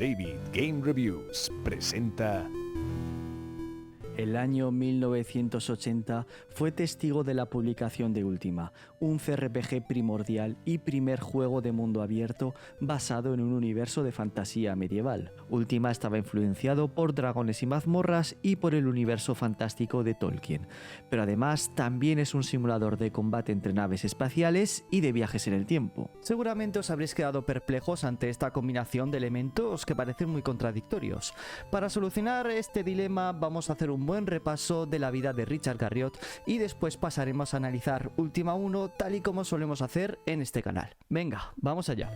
David Game Reviews presenta... El año 1980 fue testigo de la publicación de Ultima, un CRPG primordial y primer juego de mundo abierto basado en un universo de fantasía medieval. Ultima estaba influenciado por dragones y mazmorras y por el universo fantástico de Tolkien, pero además también es un simulador de combate entre naves espaciales y de viajes en el tiempo. Seguramente os habréis quedado perplejos ante esta combinación de elementos que parecen muy contradictorios. Para solucionar este dilema vamos a hacer un buen repaso de la vida de Richard Garriott y después pasaremos a analizar Ultima 1 tal y como solemos hacer en este canal. Venga, vamos allá.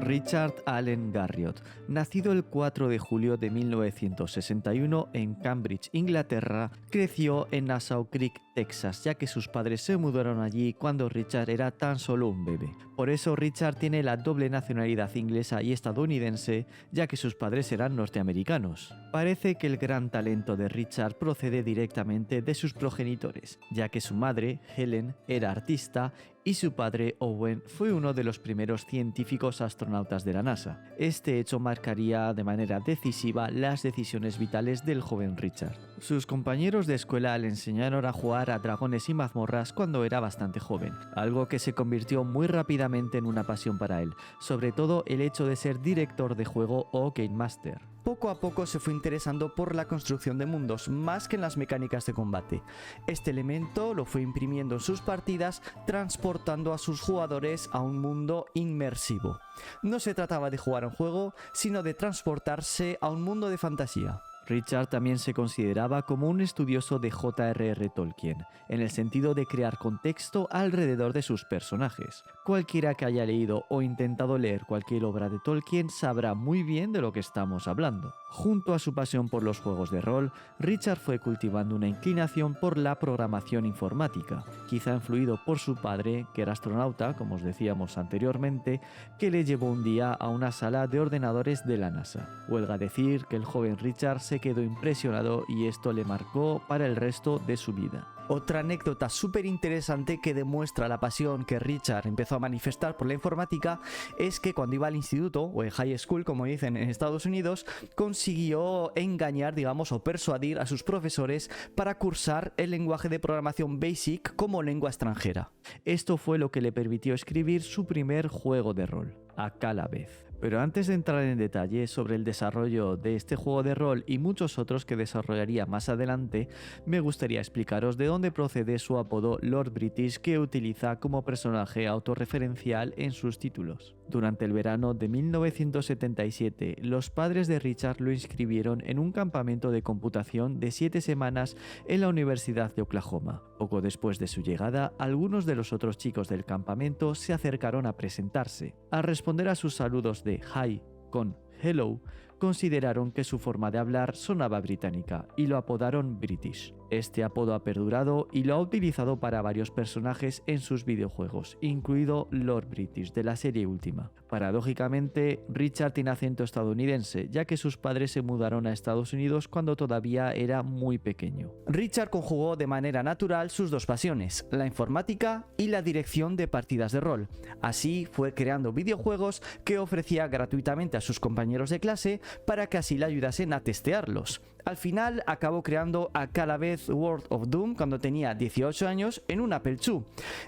Richard Allen Garriott, nacido el 4 de julio de 1961 en Cambridge, Inglaterra, creció en Nassau Creek, Texas, ya que sus padres se mudaron allí cuando Richard era tan solo un bebé. Por eso Richard tiene la doble nacionalidad inglesa y estadounidense, ya que sus padres eran norteamericanos. Parece que el gran talento de Richard procede directamente de sus progenitores, ya que su madre, Helen, era artista y su padre, Owen, fue uno de los primeros científicos astronautas de la NASA. Este hecho marcaría de manera decisiva las decisiones vitales del joven Richard. Sus compañeros de escuela le enseñaron a jugar a dragones y mazmorras cuando era bastante joven, algo que se convirtió muy rápidamente en una pasión para él, sobre todo el hecho de ser director de juego o Game Master. Poco a poco se fue interesando por la construcción de mundos, más que en las mecánicas de combate. Este elemento lo fue imprimiendo en sus partidas, transportando a sus jugadores a un mundo inmersivo. No se trataba de jugar un juego, sino de transportarse a un mundo de fantasía. Richard también se consideraba como un estudioso de J.R.R. Tolkien, en el sentido de crear contexto alrededor de sus personajes. Cualquiera que haya leído o intentado leer cualquier obra de Tolkien sabrá muy bien de lo que estamos hablando. Junto a su pasión por los juegos de rol, Richard fue cultivando una inclinación por la programación informática, quizá influido por su padre, que era astronauta, como os decíamos anteriormente, que le llevó un día a una sala de ordenadores de la NASA. Huelga decir que el joven Richard se quedó impresionado y esto le marcó para el resto de su vida. Otra anécdota súper interesante que demuestra la pasión que Richard empezó a manifestar por la informática es que cuando iba al instituto, o en high school como dicen en Estados Unidos, consiguió engañar, digamos, o persuadir a sus profesores para cursar el lenguaje de programación BASIC como lengua extranjera. Esto fue lo que le permitió escribir su primer juego de rol, Akalabeth. Pero antes de entrar en detalle sobre el desarrollo de este juego de rol y muchos otros que desarrollaría más adelante, me gustaría explicaros de dónde procede su apodo Lord British que utiliza como personaje autorreferencial en sus títulos. Durante el verano de 1977, los padres de Richard lo inscribieron en un campamento de computación de 7 semanas en la Universidad de Oklahoma. Poco después de su llegada, algunos de los otros chicos del campamento se acercaron a presentarse. Al responder a sus saludos de Hi con Hello, consideraron que su forma de hablar sonaba británica y lo apodaron British. Este apodo ha perdurado y lo ha utilizado para varios personajes en sus videojuegos, incluido Lord British de la serie Ultima. Paradójicamente, Richard tiene acento estadounidense, ya que sus padres se mudaron a Estados Unidos cuando todavía era muy pequeño. Richard conjugó de manera natural sus dos pasiones, la informática y la dirección de partidas de rol. Así fue creando videojuegos que ofrecía gratuitamente a sus compañeros de clase para que así le ayudasen a testearlos. Al final acabó creando Akalabeth World of Doom cuando tenía 18 años en un Apple II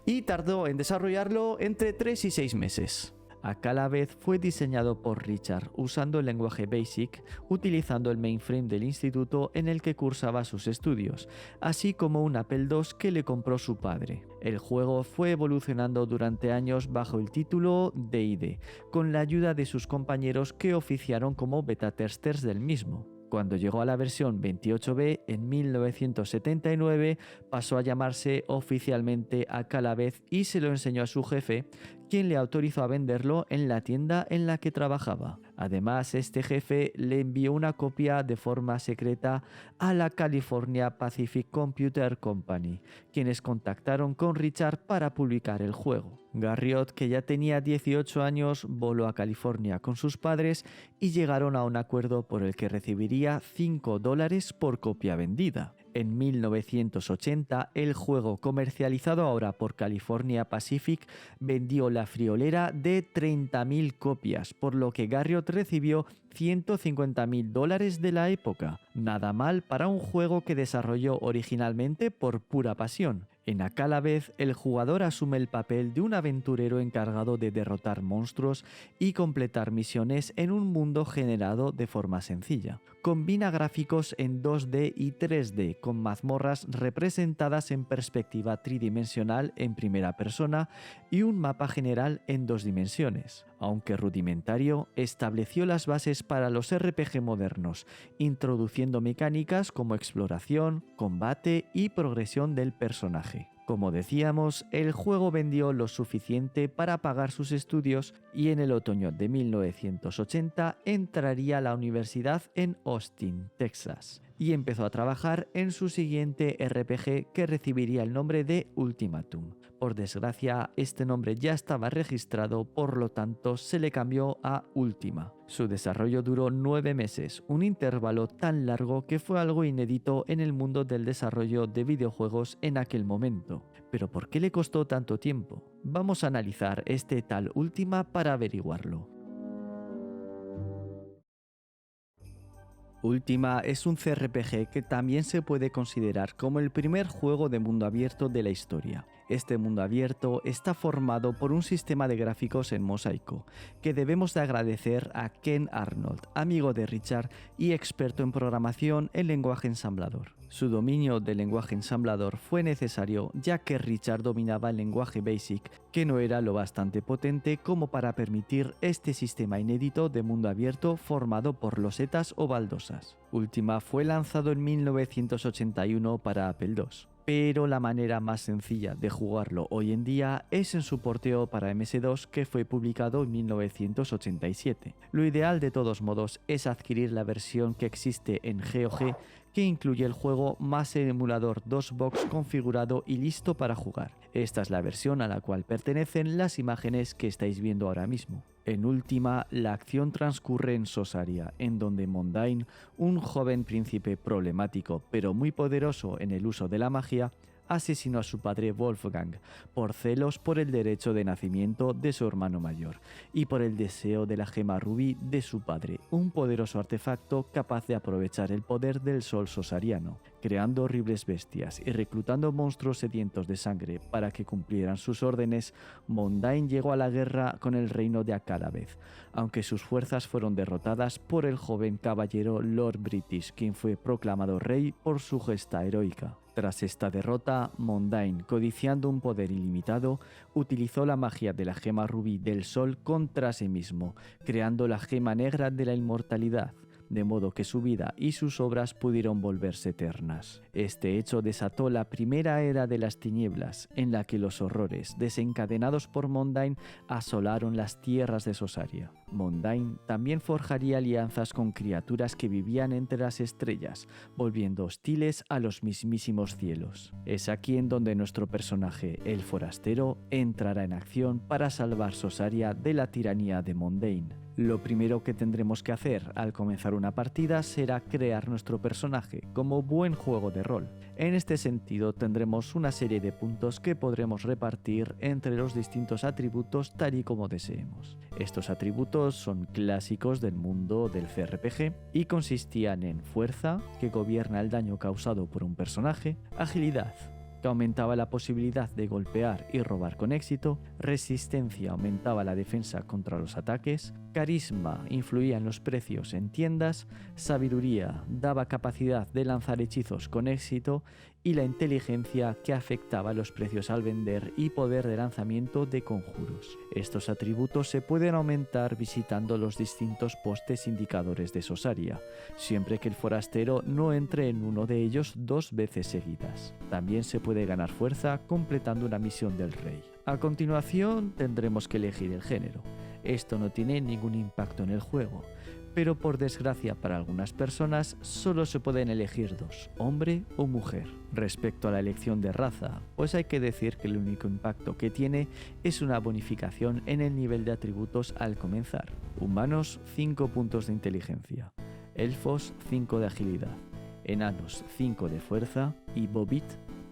y tardó en desarrollarlo entre 3 y 6 meses. Akalabeth fue diseñado por Richard usando el lenguaje BASIC, utilizando el mainframe del instituto en el que cursaba sus estudios, así como un Apple II que le compró su padre. El juego fue evolucionando durante años bajo el título D&D, con la ayuda de sus compañeros que oficiaron como beta testers del mismo. Cuando llegó a la versión 28B en 1979 pasó a llamarse oficialmente Akalabeth y se lo enseñó a su jefe, quien le autorizó a venderlo en la tienda en la que trabajaba. Además, este jefe le envió una copia de forma secreta a la California Pacific Computer Company, quienes contactaron con Richard para publicar el juego. Garriott, que ya tenía 18 años, voló a California con sus padres y llegaron a un acuerdo por el que recibiría $5 por copia vendida. En 1980, el juego, comercializado ahora por California Pacific, vendió la friolera de 30.000 copias, por lo que Garriott recibió $150.000 de la época. Nada mal para un juego que desarrolló originalmente por pura pasión. En Akalabeth, el jugador asume el papel de un aventurero encargado de derrotar monstruos y completar misiones en un mundo generado de forma sencilla. Combina gráficos en 2D y 3D, con mazmorras representadas en perspectiva tridimensional en primera persona y un mapa general en 2 dimensiones. Aunque rudimentario, estableció las bases para los RPG modernos, introduciendo mecánicas como exploración, combate y progresión del personaje. Como decíamos, el juego vendió lo suficiente para pagar sus estudios y en el otoño de 1980 entraría a la universidad en Austin, Texas, y empezó a trabajar en su siguiente RPG que recibiría el nombre de Ultimatum. Por desgracia, este nombre ya estaba registrado, por lo tanto se le cambió a Ultima. Su desarrollo duró 9 meses, un intervalo tan largo que fue algo inédito en el mundo del desarrollo de videojuegos en aquel momento. ¿Pero por qué le costó tanto tiempo? Vamos a analizar este tal Ultima para averiguarlo. Ultima es un CRPG que también se puede considerar como el primer juego de mundo abierto de la historia. Este mundo abierto está formado por un sistema de gráficos en mosaico, que debemos de agradecer a Ken Arnold, amigo de Richard y experto en programación en lenguaje ensamblador. Su dominio del lenguaje ensamblador fue necesario ya que Richard dominaba el lenguaje BASIC, que no era lo bastante potente como para permitir este sistema inédito de mundo abierto formado por losetas o baldosas. Ultima fue lanzado en 1981 para Apple II. Pero la manera más sencilla de jugarlo hoy en día es en su porteo para MS2, que fue publicado en 1987. Lo ideal de todos modos es adquirir la versión que existe en GOG, que incluye el juego más el emulador DOSBox configurado y listo para jugar. Esta es la versión a la cual pertenecen las imágenes que estáis viendo ahora mismo. En Ultima, la acción transcurre en Sosaria, en donde Mondain, un joven príncipe problemático pero muy poderoso en el uso de la magia, asesinó a su padre Wolfgang por celos por el derecho de nacimiento de su hermano mayor y por el deseo de la gema rubí de su padre, un poderoso artefacto capaz de aprovechar el poder del sol sosariano, creando horribles bestias y reclutando monstruos sedientos de sangre para que cumplieran sus órdenes. Mondain llegó a la guerra con el reino de Akalabeth, aunque sus fuerzas fueron derrotadas por el joven caballero Lord British, quien fue proclamado rey por su gesta heroica. Tras esta derrota, Mondain, codiciando un poder ilimitado, utilizó la magia de la gema rubí del sol contra sí mismo, creando la gema negra de la inmortalidad, de modo que su vida y sus obras pudieron volverse eternas. Este hecho desató la primera era de las tinieblas, en la que los horrores, desencadenados por Mondain, asolaron las tierras de Sosaria. Mondain también forjaría alianzas con criaturas que vivían entre las estrellas, volviendo hostiles a los mismísimos cielos. Es aquí en donde nuestro personaje, el forastero, entrará en acción para salvar Sosaria de la tiranía de Mondain. Lo primero que tendremos que hacer al comenzar una partida será crear nuestro personaje, como buen juego de rol. En este sentido tendremos una serie de puntos que podremos repartir entre los distintos atributos tal y como deseemos. Estos atributos son clásicos del mundo del CRPG y consistían en fuerza, que gobierna el daño causado por un personaje, agilidad, que aumentaba la posibilidad de golpear y robar con éxito, resistencia aumentaba la defensa contra los ataques, carisma influía en los precios en tiendas, sabiduría daba capacidad de lanzar hechizos con éxito y la inteligencia que afectaba los precios al vender y poder de lanzamiento de conjuros. Estos atributos se pueden aumentar visitando los distintos postes indicadores de Sosaria, siempre que el forastero no entre en uno de ellos 2 veces seguidas. También se puede ganar fuerza completando una misión del rey. A continuación tendremos que elegir el género. Esto no tiene ningún impacto en el juego, pero por desgracia para algunas personas solo se pueden elegir dos, hombre o mujer. Respecto a la elección de raza, pues hay que decir que el único impacto que tiene es una bonificación en el nivel de atributos al comenzar. Humanos 5 puntos de inteligencia, elfos 5 de agilidad, enanos 5 de fuerza y Bobit,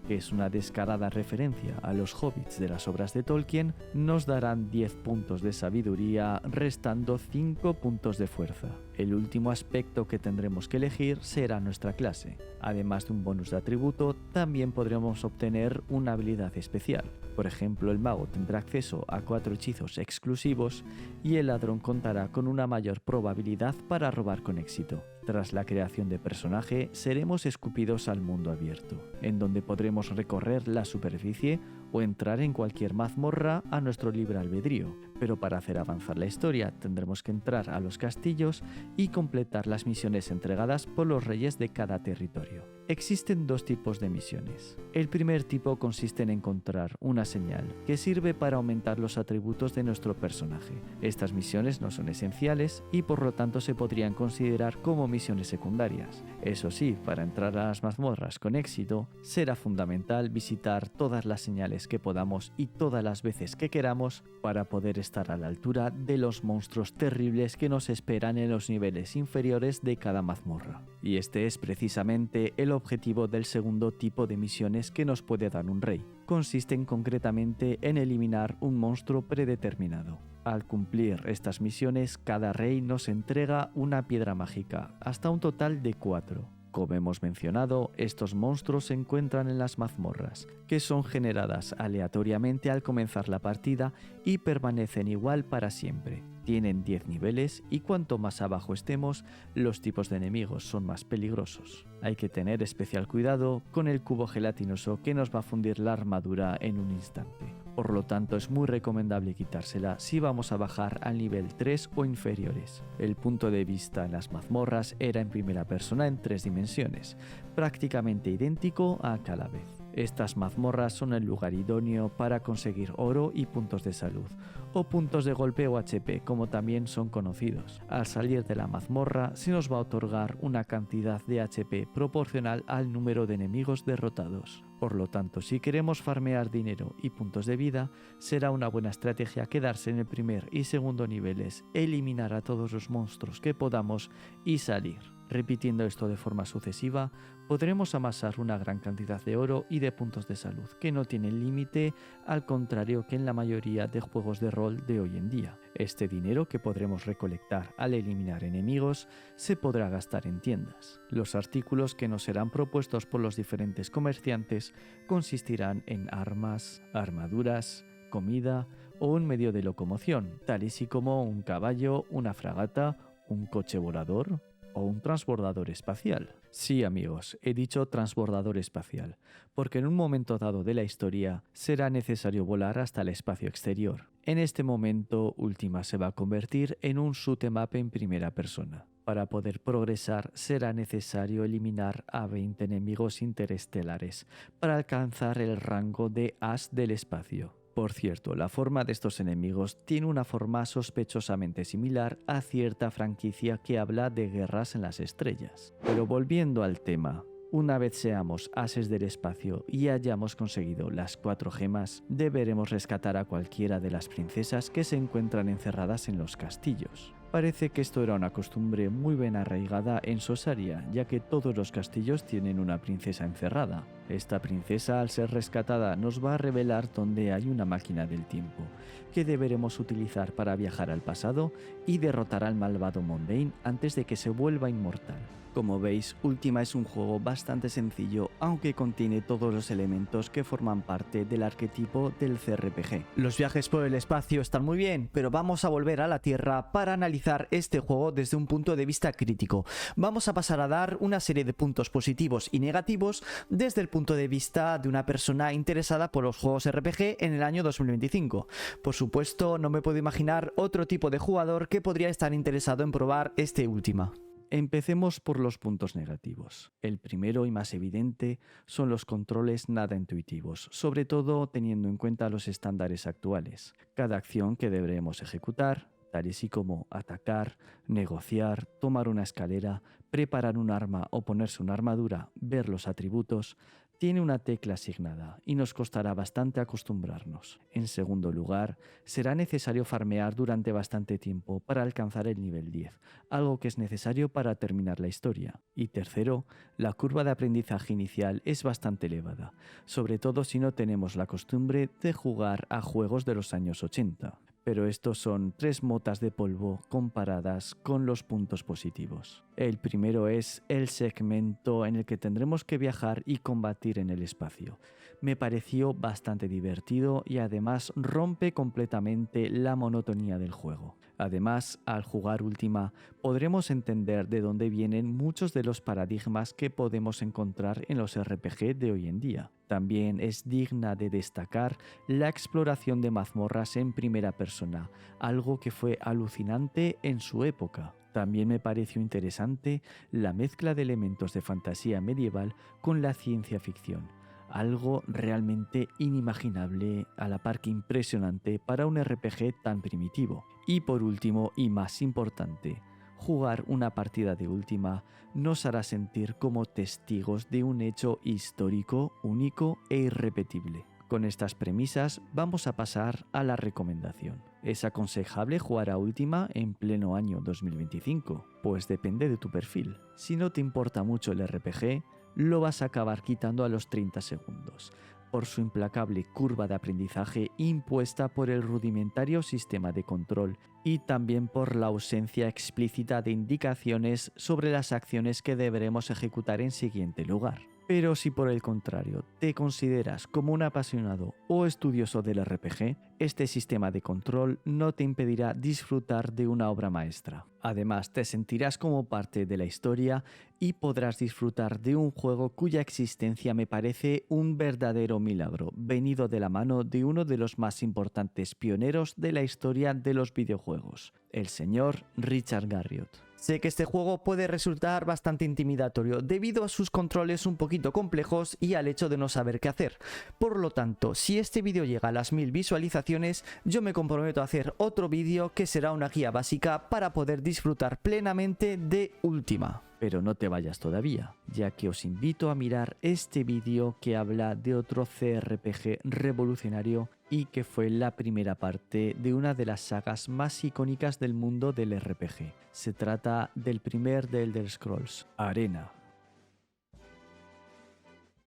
que es una descarada referencia a los hobbits de las obras de Tolkien, nos darán 10 puntos de sabiduría, restando 5 puntos de fuerza. El último aspecto que tendremos que elegir será nuestra clase. Además de un bonus de atributo, también podremos obtener una habilidad especial. Por ejemplo, el mago tendrá acceso a 4 hechizos exclusivos y el ladrón contará con una mayor probabilidad para robar con éxito. Tras la creación de personaje, seremos escupidos al mundo abierto, en donde podremos recorrer la superficie o entrar en cualquier mazmorra a nuestro libre albedrío. Pero para hacer avanzar la historia tendremos que entrar a los castillos y completar las misiones entregadas por los reyes de cada territorio. Existen dos tipos de misiones. El primer tipo consiste en encontrar una señal que sirve para aumentar los atributos de nuestro personaje. Estas misiones no son esenciales y por lo tanto se podrían considerar como misiones secundarias. Eso sí, para entrar a las mazmorras con éxito, será fundamental visitar todas las señales que podamos y todas las veces que queramos para poder estar a la altura de los monstruos terribles que nos esperan en los niveles inferiores de cada mazmorra. Y este es precisamente el objetivo del segundo tipo de misiones que nos puede dar un rey. Consisten concretamente en eliminar un monstruo predeterminado. Al cumplir estas misiones, cada rey nos entrega una piedra mágica, hasta un total de 4. Como hemos mencionado, estos monstruos se encuentran en las mazmorras, que son generadas aleatoriamente al comenzar la partida y permanecen igual para siempre. Tienen 10 niveles y cuanto más abajo estemos, los tipos de enemigos son más peligrosos. Hay que tener especial cuidado con el cubo gelatinoso que nos va a fundir la armadura en un instante. Por lo tanto, es muy recomendable quitársela si vamos a bajar al nivel 3 o inferiores. El punto de vista en las mazmorras era en primera persona en 3 dimensiones, prácticamente idéntico a Calavez. Estas mazmorras son el lugar idóneo para conseguir oro y puntos de salud, o puntos de golpe o HP, como también son conocidos. Al salir de la mazmorra se nos va a otorgar una cantidad de HP proporcional al número de enemigos derrotados. Por lo tanto, si queremos farmear dinero y puntos de vida, será una buena estrategia quedarse en el primer y segundo niveles, eliminar a todos los monstruos que podamos y salir. Repitiendo esto de forma sucesiva, podremos amasar una gran cantidad de oro y de puntos de salud, que no tienen límite, al contrario que en la mayoría de juegos de rol de hoy en día. Este dinero que podremos recolectar al eliminar enemigos se podrá gastar en tiendas. Los artículos que nos serán propuestos por los diferentes comerciantes consistirán en armas, armaduras, comida o un medio de locomoción, tal y como un caballo, una fragata, un coche volador o un transbordador espacial. Sí, amigos, he dicho transbordador espacial, porque en un momento dado de la historia será necesario volar hasta el espacio exterior. En este momento, Ultima se va a convertir en un shoot 'em up en primera persona. Para poder progresar será necesario eliminar a 20 enemigos interestelares para alcanzar el rango de as del espacio. Por cierto, la forma de estos enemigos tiene una forma sospechosamente similar a cierta franquicia que habla de guerras en las estrellas. Pero volviendo al tema, una vez seamos ases del espacio y hayamos conseguido las 4 gemas, deberemos rescatar a cualquiera de las princesas que se encuentran encerradas en los castillos. Parece que esto era una costumbre muy bien arraigada en Sosaria, ya que todos los castillos tienen una princesa encerrada. Esta princesa, al ser rescatada, nos va a revelar dónde hay una máquina del tiempo, que deberemos utilizar para viajar al pasado y derrotar al malvado Mondain antes de que se vuelva inmortal. Como veis, Ultima es un juego bastante sencillo, aunque contiene todos los elementos que forman parte del arquetipo del CRPG. Los viajes por el espacio están muy bien, pero vamos a volver a la Tierra para analizar este juego desde un punto de vista crítico. Vamos a pasar a dar una serie de puntos positivos y negativos desde el punto de vista de una persona interesada por los juegos RPG en el año 2025. Por supuesto, no me puedo imaginar otro tipo de jugador que podría estar interesado en probar este Ultima. Empecemos por los puntos negativos. El primero y más evidente son los controles nada intuitivos, sobre todo teniendo en cuenta los estándares actuales. Cada acción que deberemos ejecutar tales y como atacar, negociar, tomar una escalera, preparar un arma o ponerse una armadura, ver los atributos, tiene una tecla asignada y nos costará bastante acostumbrarnos. En segundo lugar, será necesario farmear durante bastante tiempo para alcanzar el nivel 10, algo que es necesario para terminar la historia. Y tercero, la curva de aprendizaje inicial es bastante elevada, sobre todo si no tenemos la costumbre de jugar a juegos de los años 80. Pero estos son 3 motas de polvo comparadas con los puntos positivos. El primero es el segmento en el que tendremos que viajar y combatir en el espacio. Me pareció bastante divertido y además rompe completamente la monotonía del juego. Además, al jugar Ultima, podremos entender de dónde vienen muchos de los paradigmas que podemos encontrar en los RPG de hoy en día. También es digna de destacar la exploración de mazmorras en primera persona, algo que fue alucinante en su época. También me pareció interesante la mezcla de elementos de fantasía medieval con la ciencia ficción, algo realmente inimaginable a la par que impresionante para un RPG tan primitivo. Y por último, y más importante, jugar una partida de Ultima nos hará sentir como testigos de un hecho histórico, único e irrepetible. Con estas premisas vamos a pasar a la recomendación. ¿Es aconsejable jugar a Ultima en pleno año 2025? Pues depende de tu perfil. Si no te importa mucho el RPG, lo vas a acabar quitando a los 30 segundos, por su implacable curva de aprendizaje impuesta por el rudimentario sistema de control y también por la ausencia explícita de indicaciones sobre las acciones que deberemos ejecutar en siguiente lugar. Pero si por el contrario te consideras como un apasionado o estudioso del RPG, este sistema de control no te impedirá disfrutar de una obra maestra. Además, te sentirás como parte de la historia y podrás disfrutar de un juego cuya existencia me parece un verdadero milagro, venido de la mano de uno de los más importantes pioneros de la historia de los videojuegos, el señor Richard Garriott. Sé que este juego puede resultar bastante intimidatorio debido a sus controles un poquito complejos y al hecho de no saber qué hacer. Por lo tanto, si este vídeo llega a las 1000 visualizaciones, yo me comprometo a hacer otro vídeo que será una guía básica para poder disfrutar plenamente de Ultima. Pero no te vayas todavía, ya que os invito a mirar este vídeo que habla de otro CRPG revolucionario y que fue la primera parte de una de las sagas más icónicas del mundo del RPG. Se trata del primer de Elder Scrolls, Arena.